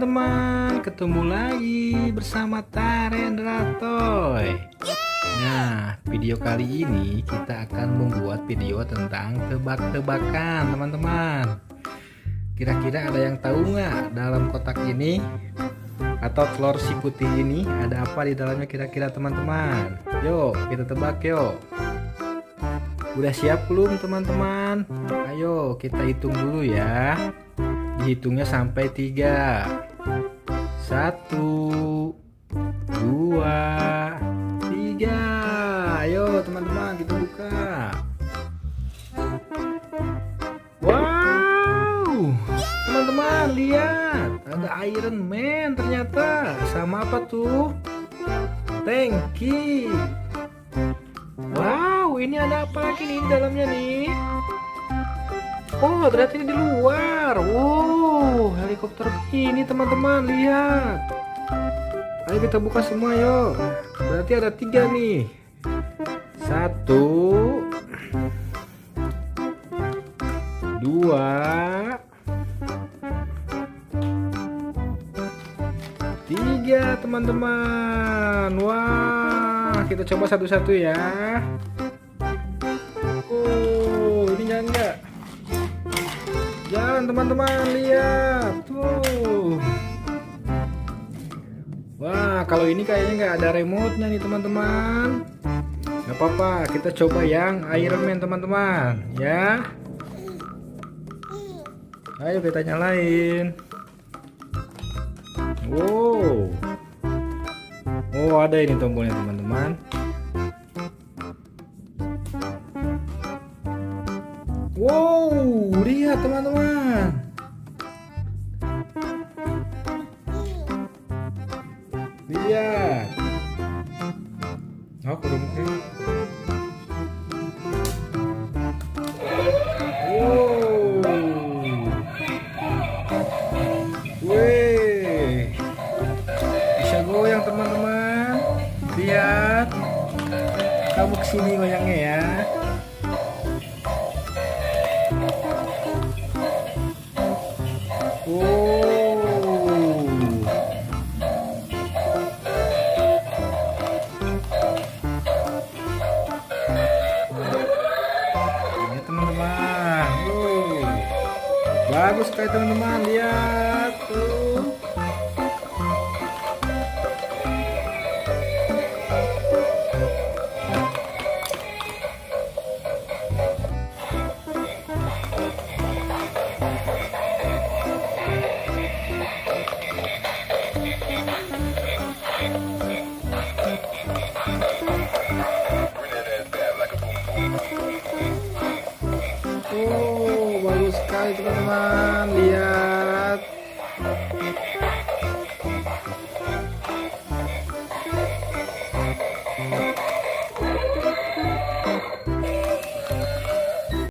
teman-teman, ketemu lagi bersama Tarendra Toy. Nah, video kali ini kita akan membuat video tentang tebak-tebakan teman-teman. Kira-kira ada yang tahu nggak dalam kotak ini atau telur si putih ini ada apa di dalamnya kira-kira teman-teman? Yuk kita tebak yuk. Udah siap belum teman-teman? Ayo kita hitung dulu ya. Dihitungnya sampai 3. 1, 2, 3. Ayo teman-teman kita buka. Wow, teman-teman lihat, ada Iron Man ternyata. Sama apa tuh? Tanky. Wow, ini ada apa lagi nih di dalamnya nih? Oh, ternyata ini di luar. Wow, helikopter ini teman-teman, lihat. Ayo kita buka semua yuk. Berarti ada 3 nih. 1, 2, 3 teman-teman. Wah, kita coba satu-satu ya. Oh, ini jangan enggak. Jangan teman-teman, lihat tuh. Wah, kalau ini kayaknya nggak ada remote-nya nih teman-teman. Nggak apa-apa, kita coba yang Iron Man teman-teman ya. Ayo kita nyalain. Wow. Oh, ada ini tombolnya teman-teman. Wow, lihat teman-teman. Lihat. Oh, kurang. Wow. Wih. Bisa goyang teman-teman. Lihat. Kamu kesini goyangnya ya. Teman-teman, bagus sekali teman-teman, lihat tuh. Oh, bagus sekali teman-teman, lihat.